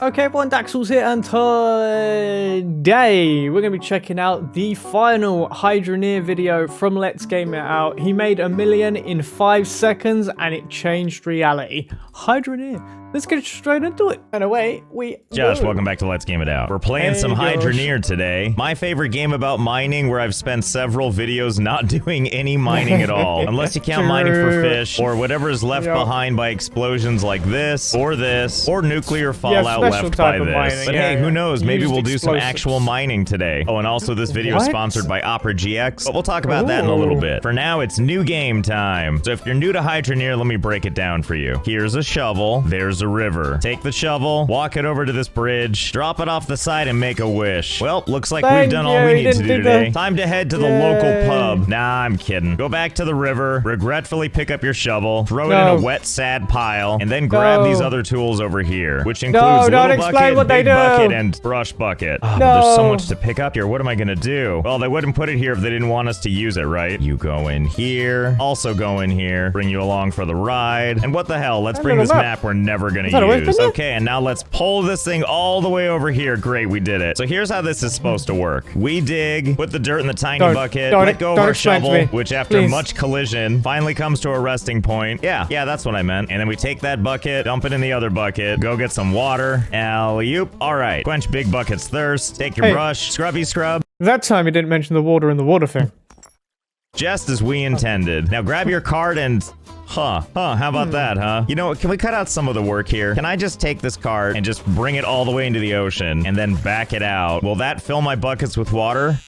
Okay, everyone, Daxellz here, and today we're going to be checking out the final Hydroneer video from Let's Game It Out. He made 1 million in 5 seconds, and it changed reality. Hydroneer. Let's get straight into it. And away we Josh, go. welcome back to Let's Game It Out. We're playing some Hydroneer today. My favorite game about mining, where I've spent several videos not doing any mining at all. Unless you count mining for fish, or whatever is left behind by explosions like this, or nuclear fallout left by this. Mining. But hey, who knows? Maybe we'll do some actual mining today. Oh, and also this video is sponsored by Opera GX, but we'll talk about that in a little bit. For now, it's new game time. So if you're new to Hydroneer, let me break it down for you. Here's a shovel. There's a river. Take the shovel, walk it over to this bridge, drop it off the side, and make a wish. Well, looks like we've done all we need to do today. Time to head to the local pub. Nah, I'm kidding. Go back to the river, regretfully pick up your shovel, throw it in a wet, sad pile, and then grab these other tools over here, which includes little bucket, big bucket, and brush bucket. Oh, there's so much to pick up here. What am I gonna do? Well, they wouldn't put it here if they didn't want us to use it, right? You go in here, also go in here, bring you along for the ride, and what the hell? Let's bring this map we're never gonna use. Okay, and now let's pull this thing all the way over here. Great, we did it. So here's how this is supposed to work. We dig, put the dirt in the tiny bucket, let go of our shovel, which after much collision finally comes to a resting point. Yeah, that's what I meant. And then we take that bucket, dump it in the other bucket, go get some water. Alley-oop. All right, quench big bucket's thirst. Take your brush, scrubby scrub. That time you didn't mention the water in the water thing. Just as we intended. Now grab your cart and... how about that, huh? You know what, can we cut out some of the work here? Can I just take this cart and just bring it all the way into the ocean and then back it out? Will that fill my buckets with water?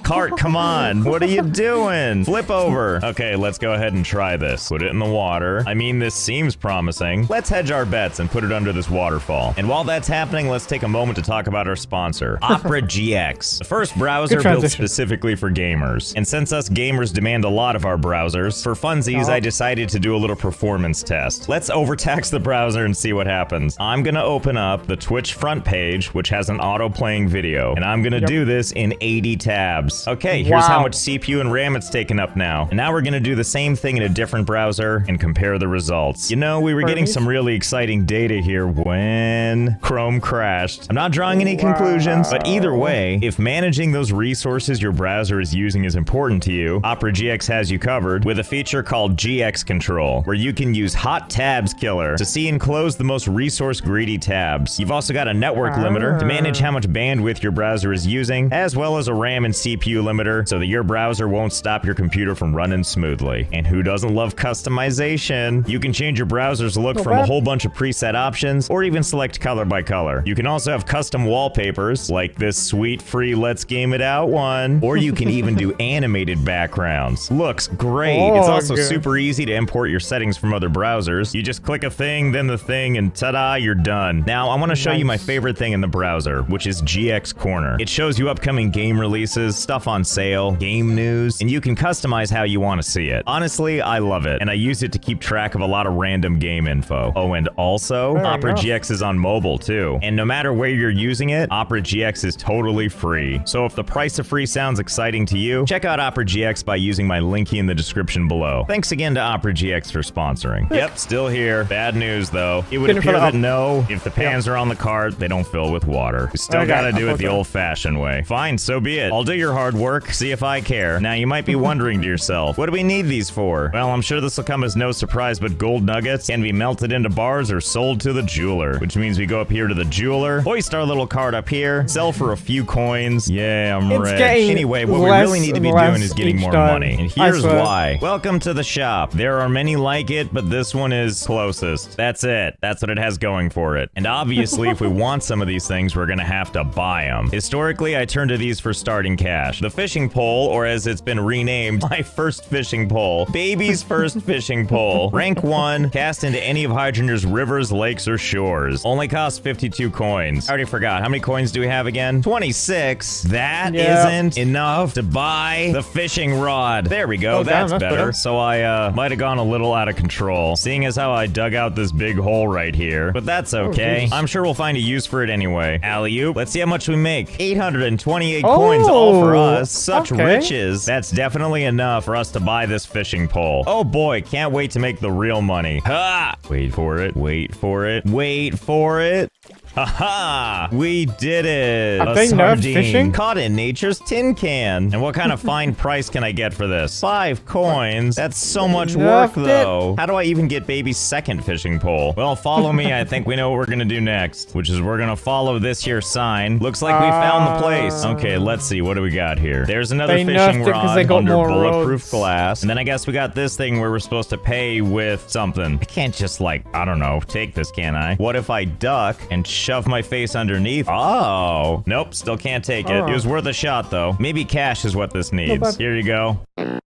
Cart, come on. What are you doing? Flip over. Okay, let's go ahead and try this. Put it in the water. I mean, this seems promising. Let's hedge our bets and put it under this waterfall. And while that's happening, let's take a moment to talk about our sponsor, Opera GX. The first browser built specifically for gamers. And since us gamers demand a lot of our browsers, for funsies, I decided to do a little performance test. Let's overtax the browser and see what happens. I'm gonna open up the Twitch front page, which has an auto-playing video. And I'm gonna do this in 80 tabs. Okay, here's how much CPU and RAM it's taken up now. And now we're gonna do the same thing in a different browser and compare the results. You know, we were getting some really exciting data here when Chrome crashed. I'm not drawing any conclusions, but either way, if managing those resources your browser is using is important to you, Opera GX has you covered with a feature called GX Control, where you can use Hot Tabs Killer to see and close the most resource-greedy tabs. You've also got a network limiter to manage how much bandwidth your browser is using, as well as a RAM and CPU limiter so that your browser won't stop your computer from running smoothly. And who doesn't love customization? You can change your browser's look from a whole bunch of preset options, or even select color by color. You can also have custom wallpapers, like this sweet free Let's Game It Out one, or you can even do animated backgrounds. Looks great. It's also super easy to import your settings from other browsers. You just click a thing, then the thing, and ta-da, you're done. Now, I want to show you my favorite thing in the browser, which is GX Corner. It shows you upcoming game releases, stuff on sale, game news, and you can customize how you want to see it. Honestly, I love it, and I use it to keep track of a lot of random game info. Oh, and also, Opera GX is on mobile too. And no matter where you're using it, Opera GX is totally free. So if the price of free sounds exciting to you, check out Opera GX by using my linky in the description below. Thanks again to Opera GX for sponsoring. Yep, still here. Bad news though. It would appear that no, if the pans are on the cart, they don't fill with water. We still gotta do it the old-fashioned way. Fine, so be it. I'll do your hard work, see if I care. Now you might be wondering to yourself, what do we need these for? Well, I'm sure this will come as no surprise, but gold nuggets can be melted into bars or sold to the jeweler, which means we go up here to the jeweler, hoist our little cart up here, sell for a few coins. Yeah, I'm rich. Anyway, what we really need to be doing is getting more money, and here's why. Welcome to the shop. There are many like it, but this one is closest. That's it. That's what it has going for it. And obviously, if we want some of these things, we're gonna have to buy them. Historically, I turn to these for starting cash. The fishing pole, or as it's been renamed, my first fishing pole. Baby's first fishing pole. Rank 1, cast into any of Hydroneer's rivers, lakes, or shores. Only costs 52 coins. I already forgot. How many coins do we have again? 26. That isn't enough to buy the fishing rod. There we go. That's better. So I might have gone a little out of control, seeing as how I dug out this big hole right here. But that's okay. I'm sure we'll find a use for it anyway. Alley-oop. Let's see how much we make. 828 coins all for us. Such riches. That's definitely enough for us to buy this fishing pole. Oh boy, can't wait to make the real money. Ha! Wait for it. Wait for it. Wait for it. Haha! We did it! Have they nerfed fishing? Caught in nature's tin can. And what kind of fine price can I get for this? 5 coins? That's so much work, though. How do I even get baby's second fishing pole? Well, follow me. I think we know what we're gonna do next, which is we're gonna follow this here sign. Looks like we found the place. Okay, let's see. What do we got here? There's another fishing rod under bulletproof glass. And then I guess we got this thing where we're supposed to pay with something. I can't just like, I don't know, take this, can I? What if I duck and shove my face underneath? Oh, nope, still can't take it. It was worth a shot though. Maybe cash is what this needs. Here you go.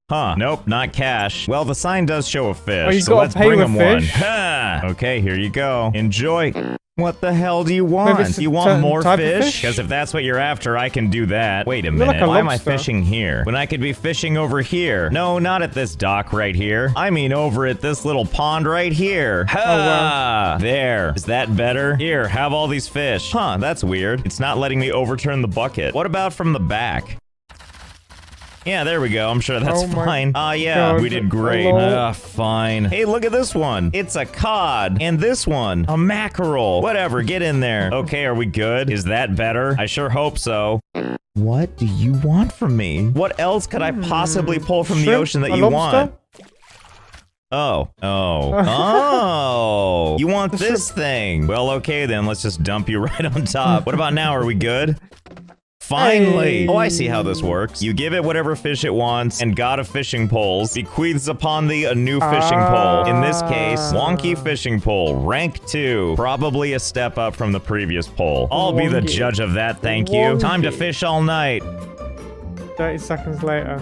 Huh, nope, not cash. Well, the sign does show a fish, so let's bring him one. Ha! Okay, here you go. Enjoy. What the hell do you want? You want more fish? Because if that's what you're after, I can do that. Wait a minute, why am I fishing here? When I could be fishing over here. No, not at this dock right here. I mean over at this little pond right here. Ha! Oh, wow. There. Is that better? Here, have all these fish. Huh, that's weird. It's not letting me overturn the bucket. What about from the back? Yeah, there we go. I'm sure that's fine. Yeah, we did great. Fine. Hey, look at this one. It's a cod. And this one, a mackerel. Whatever, get in there. Okay, are we good? Is that better? I sure hope so. What do you want from me? What else could I possibly pull from the ocean that you want? Oh. You want this thing? Well, okay then. Let's just dump you right on top. What about now? Are we good? Finally! Hey. Oh, I see how this works. You give it whatever fish it wants, and God of Fishing Poles bequeaths upon thee a new fishing pole. In this case, wonky fishing pole, rank 2. Probably a step up from the previous pole. I'll be the judge of that, thank you. Time to fish all night. 30 seconds later.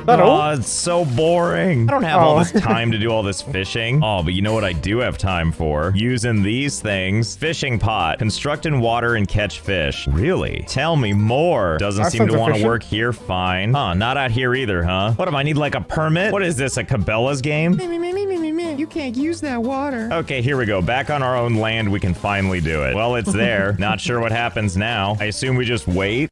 That all? It's so boring. I don't have all this time to do all this fishing. Oh, but you know what I do have time for? Using these things. Fishing pot. Construct in water and catch fish. Really? Tell me more. Doesn't seem to want to work here. Fine. Huh, not out here either, huh? What, do I need like a permit? What is this, a Cabela's game? You can't use that water. Okay, here we go. Back on our own land, we can finally do it. Well, it's there. Not sure what happens now. I assume we just wait.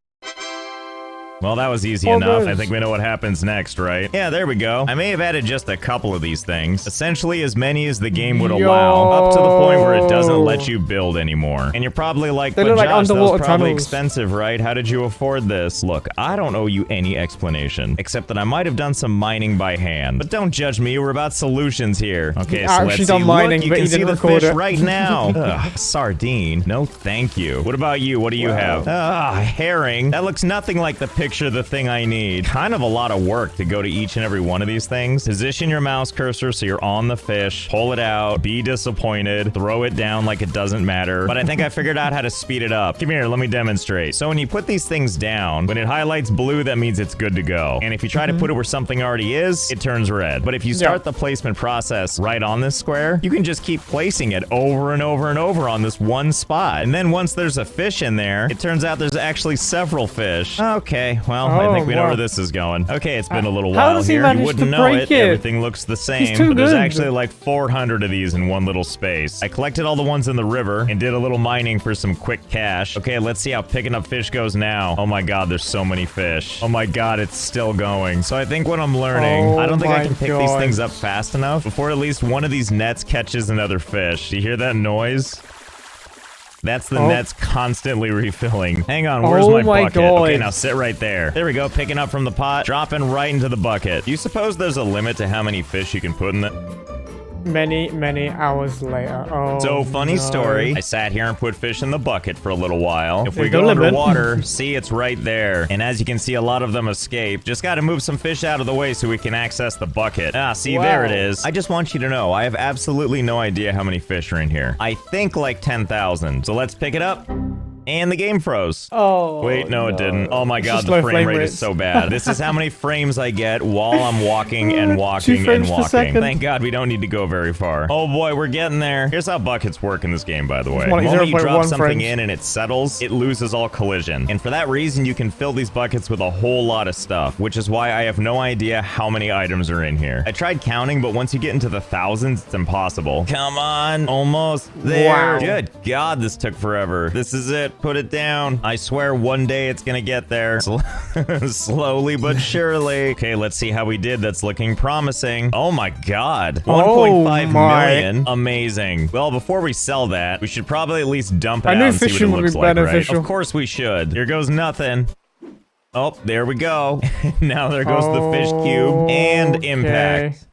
Well, that was easy enough. I think we know what happens next, right? Yeah, there we go. I may have added just a couple of these things. Essentially as many as the game would allow. Up to the point where it doesn't let you build anymore. And you're probably like, but Josh, that was probably expensive, right? How did you afford this? Look, I don't owe you any explanation. Except that I might have done some mining by hand. But don't judge me, we're about solutions here. Okay, so let's see. Look, you can see the fish right now. Ugh, sardine. No, thank you. What about you? What do you have? Herring. That looks nothing like the picture the thing I need. Kind of a lot of work to go to each and every one of these things. Position your mouse cursor so you're on the fish, pull it out, be disappointed, throw it down like it doesn't matter. But I think I figured out how to speed it up. Come here, let me demonstrate. So when you put these things down, when it highlights blue, that means it's good to go. And if you try to put it where something already is, it turns red. But if you start the placement process right on this square, you can just keep placing it over and over and over on this one spot. And then once there's a fish in there, it turns out there's actually several fish. Okay. Well, I think we know where this is going. Okay, it's been a little while here. You wouldn't know it. Everything looks the same. But there's actually like 400 of these in one little space. I collected all the ones in the river and did a little mining for some quick cash. Okay, let's see how picking up fish goes now. Oh my god, there's so many fish. Oh my god, it's still going. So I think what I'm learning, I don't think I can pick these things up fast enough before at least one of these nets catches another fish. Do you hear that noise? That's the nets constantly refilling. Hang on, where's my bucket? Okay, now sit right there. There we go, picking up from the pot, dropping right into the bucket. Do you suppose there's a limit to how many fish you can put in the... Many hours later. So, funny story. I sat here and put fish in the bucket for a little while. If we go underwater, see, it's right there. And as you can see, a lot of them escape. Just gotta move some fish out of the way so we can access the bucket. See, there it is. I just want you to know, I have absolutely no idea how many fish are in here. I think like 10,000. So let's pick it up. And the game froze. Wait, no, it didn't. Oh my god, the frame rate is so bad. This is how many frames I get while I'm walking and walking and walking. Thank god we don't need to go very far. Oh boy, we're getting there. Here's how buckets work in this game, by the way. The moment you drop something in and it settles, it loses all collision. And for that reason, you can fill these buckets with a whole lot of stuff, which is why I have no idea how many items are in here. I tried counting, but once you get into the thousands, it's impossible. Come on, almost there. Wow. Good god, this took forever. This is it. Put it down. I swear one day it's gonna get there. Slowly but surely. Okay, let's see how we did. That's looking promising. Oh my god. 1.5 million. Amazing. Well, before we sell that, we should probably at least dump it out and see what it looks like, right? Of course we should. Here goes nothing. Oh, there we go. Now there goes the fish cube and impact.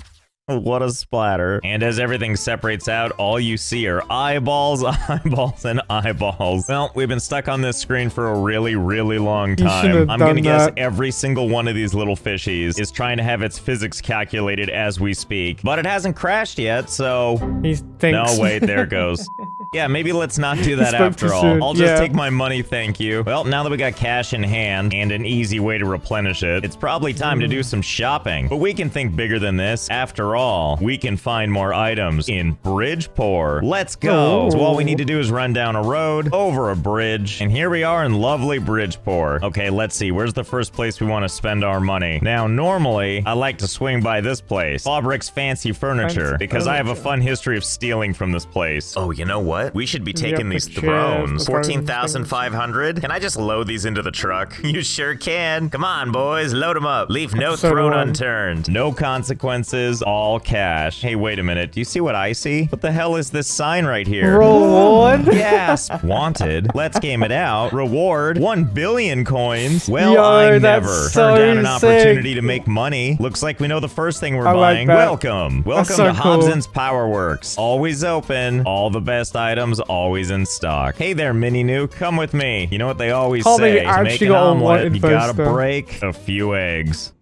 What a splatter. And as everything separates out, all you see are eyeballs, eyeballs, and eyeballs. Well, we've been stuck on this screen for a really, really long time. I'm gonna guess every single one of these little fishies is trying to have its physics calculated as we speak. But it hasn't crashed yet, so... He thinks. No, wait, there it goes. Yeah, maybe let's not do that after all. I'll just take my money, thank you. Well, now that we got cash in hand and an easy way to replenish it, it's probably time to do some shopping. But we can think bigger than this. After all, we can find more items in Bridgeport. Let's go. So all we need to do is run down a road, over a bridge, and here we are in lovely Bridgeport. Okay, let's see. Where's the first place we want to spend our money? Now, normally, I like to swing by this place, Fabric's Fancy Furniture, because I have a fun history of stealing from this place. Oh, you know what? We should be taking these thrones. 14,500? Can I just load these into the truck? You sure can. Come on, boys, load them up. Leave no throne unturned. No consequences, all cash. Hey, wait a minute. Do you see what I see? What the hell is this sign right here? Reward? Gasp. Wanted. Let's game it out. Reward. 1 billion coins. Well, I never turned down an opportunity to make money. Looks like we know the first thing we're buying. Welcome. Welcome to Hobson's Powerworks. Always open. All the best items always in stock. Hey there, Mini Nuke, come with me. You know what they always say, to make an omelet, you gotta break a few eggs.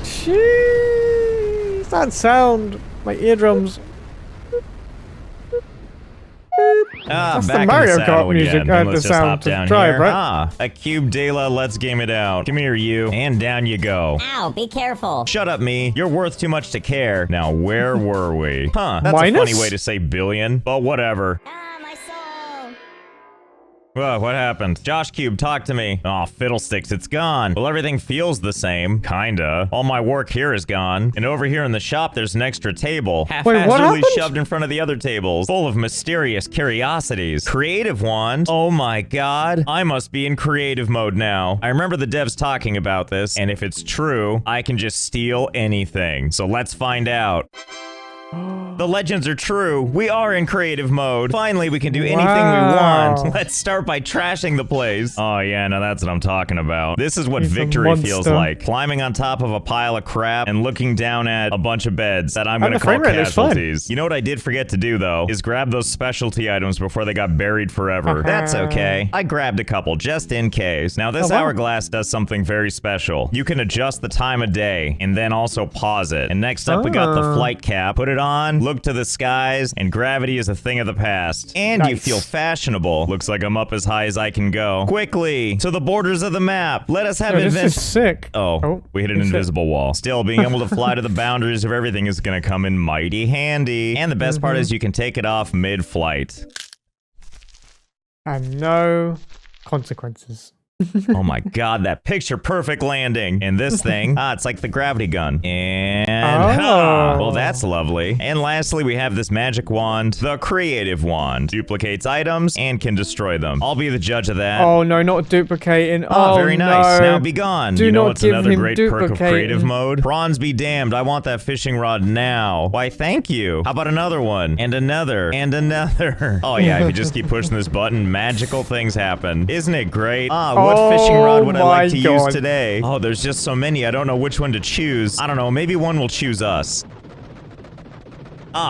Jeez, that sound, my eardrums. That's back the Mario in the Kart music. Let's The just sound hop to down drive, here. right? A cube de la, let's game it out. Come here, you. And down you go. Ow, be careful. Shut up, me. You're worth too much to care. Now, where were we? Huh, that's a funny way to say billion, but whatever. Ah, my soul. Whoa, what happened? Josh Cube, talk to me. Aw, fiddlesticks, it's gone. Well, everything feels the same. Kinda. All my work here is gone. And over here in the shop, there's an extra table. Haphazardly shoved in front of the other tables. Full of mysterious curiosities. Creative wand? Oh my god. I must be in creative mode now. I remember the devs talking about this, and if it's true, I can just steal anything. So let's find out. The legends are true. We are in creative mode. Finally, we can do anything we want. Let's start by trashing the place. Oh yeah, now that's what I'm talking about. This is what victory feels like. Climbing on top of a pile of crap and looking down at a bunch of beds that I'm gonna call casualties. You know what I did forget to do though, is grab those specialty items before they got buried forever. That's okay. I grabbed a couple just in case. Now this hourglass does something very special. You can adjust the time of day and then also pause it. And next up we got the flight cap. Put it on, look to the skies, and gravity is a thing of the past. And you feel fashionable. Looks like I'm up as high as I can go. Quickly, to the borders of the map. Let us have This is sick. Oh, we hit an invisible wall. Still, being able to fly to the boundaries of everything is gonna come in mighty handy. And the best part is you can take it off mid-flight. And no consequences. Oh my god, that picture perfect landing. And this thing, it's like the gravity gun. And well, that's lovely. And lastly, we have this magic wand, the creative wand. Duplicates items and can destroy them. I'll be the judge of that. Oh no, not duplicating. Oh, very nice. Now be gone. Do you know not what's give another him great perk of duplicating. creative mode? Prawns be damned. I want that fishing rod now. Why, thank you. How about another one? And another. And another. Oh yeah, if you just keep pushing this button, magical things happen. Isn't it great? What fishing rod would I like to use today? Oh, there's just so many. I don't know which one to choose. I don't know. Maybe one will choose us.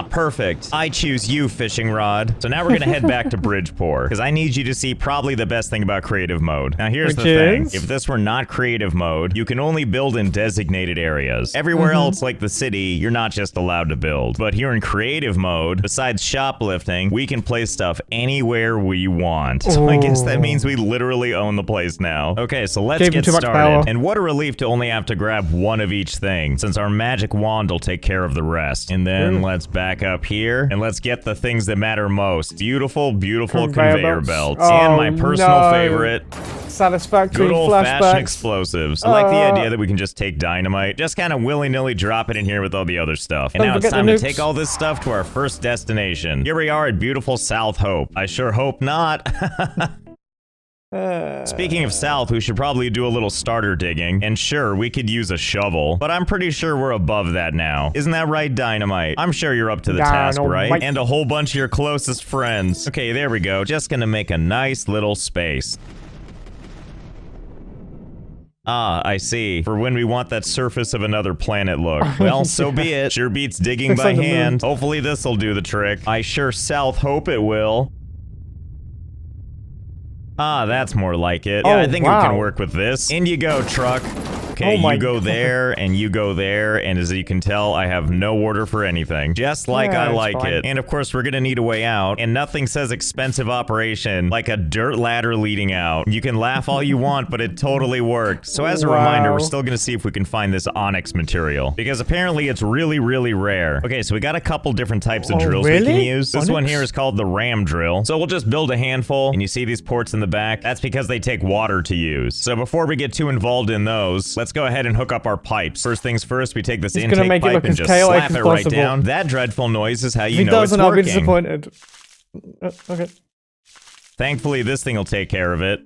Perfect. I choose you, fishing rod. So now we're gonna head back to Bridgeport, because I need you to see probably the best thing about creative mode. Now here's the thing. If this were not creative mode, you can only build in designated areas. Everywhere else, like the city, you're not just allowed to build. But here in creative mode, besides shoplifting, we can place stuff anywhere we want. So I guess that means we literally own the place now. Okay, so let's get started. And what a relief to only have to grab one of each thing, since our magic wand will take care of the rest. And then let's back up here, and let's get the things that matter most. Beautiful, beautiful conveyor belts. And my personal favorite, satisfactory Good old-fashioned flashbacks. explosives. I like the idea that we can just take dynamite, just kind of willy-nilly drop it in here with all the other stuff. And Don't now it's forget time the to nukes. take all this stuff to our first destination. Here we are at beautiful South Hope. I sure hope not. Speaking of South, we should probably do a little starter digging. And sure, we could use a shovel, but I'm pretty sure we're above that now. Isn't that right, Dynamite? I'm sure you're up to the task, right? Dynamite. And a whole bunch of your closest friends. Okay, there we go. Just gonna make a nice little space. Ah, I see. For when we want that surface of another planet look. Well, so be it. Sure beats digging Looks by like the moon. hand. Hopefully this'll do the trick. I sure South hope it will. Ah, that's more like it. Yeah, Oh, I think we wow. can work with this. In you go, truck. Okay, Oh my you go God. there, and you go there, and as you can tell, I have no order for anything. Just like Yeah, I it's like fine. it. And of course, we're gonna need a way out, and nothing says expensive operation like a dirt ladder leading out. You can laugh all you want, but it totally worked. So as a reminder, we're Wow. still gonna see if we can find this onyx material, because apparently it's really, really rare. Okay, so we got a couple different types of Oh, drills we can really? use. This one Onyx? here is called the ram drill. So we'll just build a handful, and you see these ports in the back? That's because they take water to use. So before we get too involved in those, let's go ahead and hook up our pipes. First things first, we take this He's gonna intake make it pipe look and as just chaotic slap as it right possible. down. That dreadful noise is how If you he know it's doesn't, I'll be working. disappointed. Okay. Thankfully, this thing will take care of it.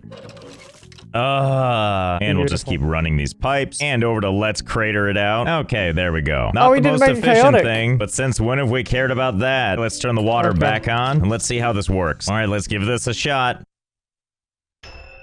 And we'll just keep running these pipes. And over to let's crater it out. Okay, there we go. Not Oh, the we didn't most make it efficient chaotic. thing, but since when have we cared about that? Let's turn the water Okay. back on, and let's see how this works. All right, let's give this a shot.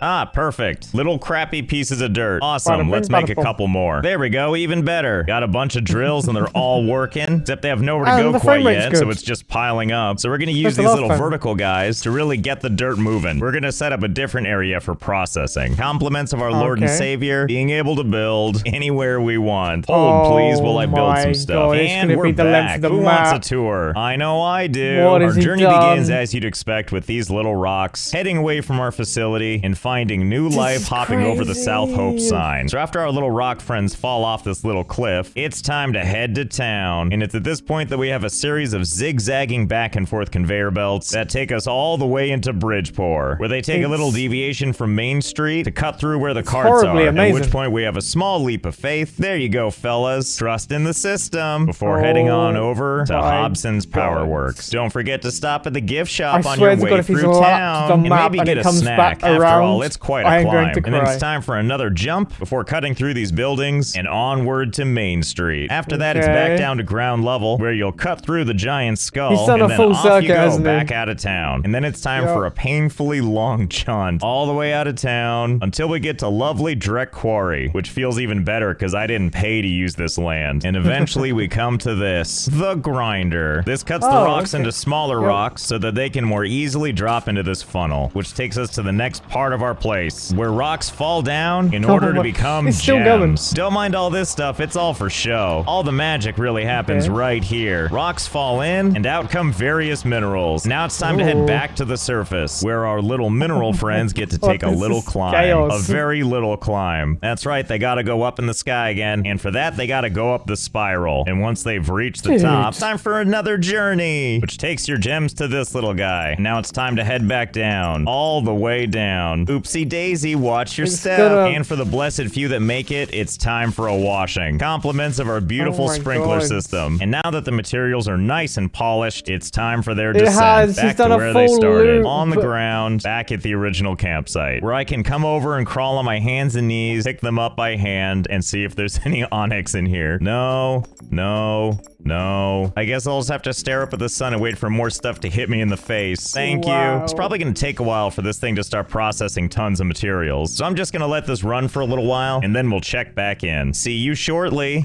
Ah, perfect. Little crappy pieces of dirt. Awesome. Bada Let's bing, make a bada boom. couple more. There we go. Even better. Got a bunch of drills and they're all working, except they have nowhere to And go the quite frame rate's yet, good. so it's just piling up. So we're going to use That's the these last little time. vertical guys to really get the dirt moving. We're going to set up a different area for processing. Compliments of our Lord and Okay. Savior, being able to build anywhere we want. Hold, please, while I build my some stuff. God, it's And gonna we're be the length back. of the Who map. wants a tour? I know I do. What Our has he journey done? begins as you'd expect with these little rocks, heading away from our facility and finding new life is hopping over the crazy. South Hope sign. So after our little rock friends fall off this little cliff, it's time to head to town. And it's at this point that we have a series of zigzagging back and forth conveyor belts that take us all the way into Bridgeport, where they take a little deviation from Main Street to cut through where the carts horribly are. amazing. At which point we have a small leap of faith. There you go, fellas. Trust in the system before heading on over to my Hobson's God. Power Works. Don't forget to stop at the gift shop I on swear your to way God, if he's through allowed to town the and map maybe and get it a comes snack. back After around, all, it's quite a I am going climb. to And then it's cry. time for another jump before cutting through these buildings and onward to Main Street. After that, it's back Okay. down to ground level where you'll cut through the giant skull He's done and a then full off circuit, you go hasn't he? back out of town. And then it's time Yep. for a painfully long jaunt all the way out of town until we get to lovely Drek Quarry, which feels even better because I didn't pay to use this land. And eventually we come to this, the grinder. This cuts the Oh, rocks okay. into smaller Yep. rocks so that they can more easily drop into this funnel, which takes us to the next part of our place, where rocks fall down in order to my- become it's still going. gems. Don't mind all this stuff, it's all for show. All the magic really happens Okay. right here. Rocks fall in, and out come various minerals. Now it's time to head Ooh. back to the surface, where our little mineral friends get to God, take a this little is climb. chaos. A very little climb. That's right, they gotta go up in the sky again, and for that they gotta go up the spiral. And once they've reached the Dude. top, time for another journey, which takes your gems to this little guy. Now it's time to head back down, all the way down. Oopsie daisy, watch your It's step. gonna- And for the blessed few that make it, it's time for a washing. Compliments of our beautiful Oh my sprinkler God. system. And now that the materials are nice and polished, it's time for their It descent has. back He's done to a where they full started, loop. on the ground, back at the original campsite, where I can come over and crawl on my hands and knees, pick them up by hand, and see if there's any onyx in here. No, no, no. I guess I'll just have to stare up at the sun and wait for more stuff to hit me in the face. Thank you. Wow. It's probably gonna take a while for this thing to start processing tons of materials, so I'm just gonna let this run for a little while, and then we'll check back in. See you shortly.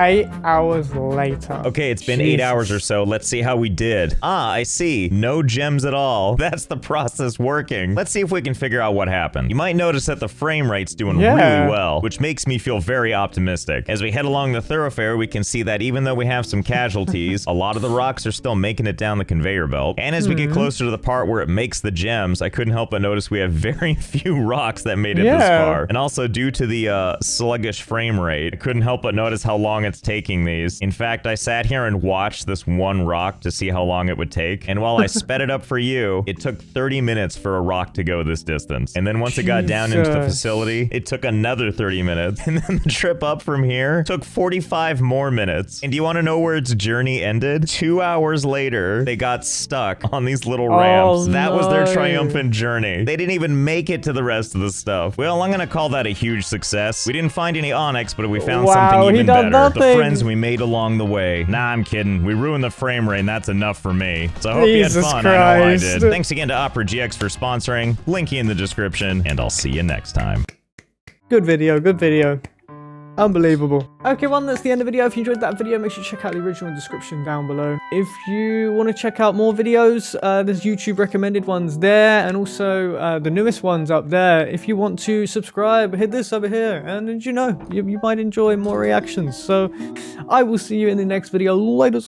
8 hours later. Okay, it's been 8 Jesus. hours or so. Let's see how we did. Ah, I see. No gems at all. That's the process working. Let's see if we can figure out what happened. You might notice that the frame rate's doing Yeah. really well, which makes me feel very optimistic. As we head along the thoroughfare, we can see that even though we have some casualties, a lot of the rocks are still making it down the conveyor belt. And as we get closer to the part where it makes the gems, I couldn't help but notice we have very few rocks that made it this Yeah. far. And also due to the sluggish frame rate, I couldn't help but notice how long long it's taking these. In fact, I sat here and watched this one rock to see how long it would take. And while I sped it up for you, it took 30 minutes for a rock to go this distance. And then once it got down into the facility, it took another 30 minutes. And then the trip up from here took 45 more minutes. And do you want to know where its journey ended? 2 hours later, they got stuck on these little ramps. That was their triumphant journey. They didn't even make it to the rest of the stuff. Well, I'm gonna call that a huge success. We didn't find any onyx, but we found something even better. The friends we made along the way. Nah, I'm kidding. We ruined the frame rate, and that's enough for me. So I hope you had fun. I know I did. Thanks again to Opera GX for sponsoring. Linky in the description, and I'll see you next time. Good video, good video. Unbelievable. Okay, well, that's the end of the video. If you enjoyed that video, make sure to check out the original description down below. If you want to check out more videos, there's YouTube recommended ones there, and also the newest ones up there. If you want to subscribe, hit this over here, and you know, you might enjoy more reactions. So I will see you in the next video. Later.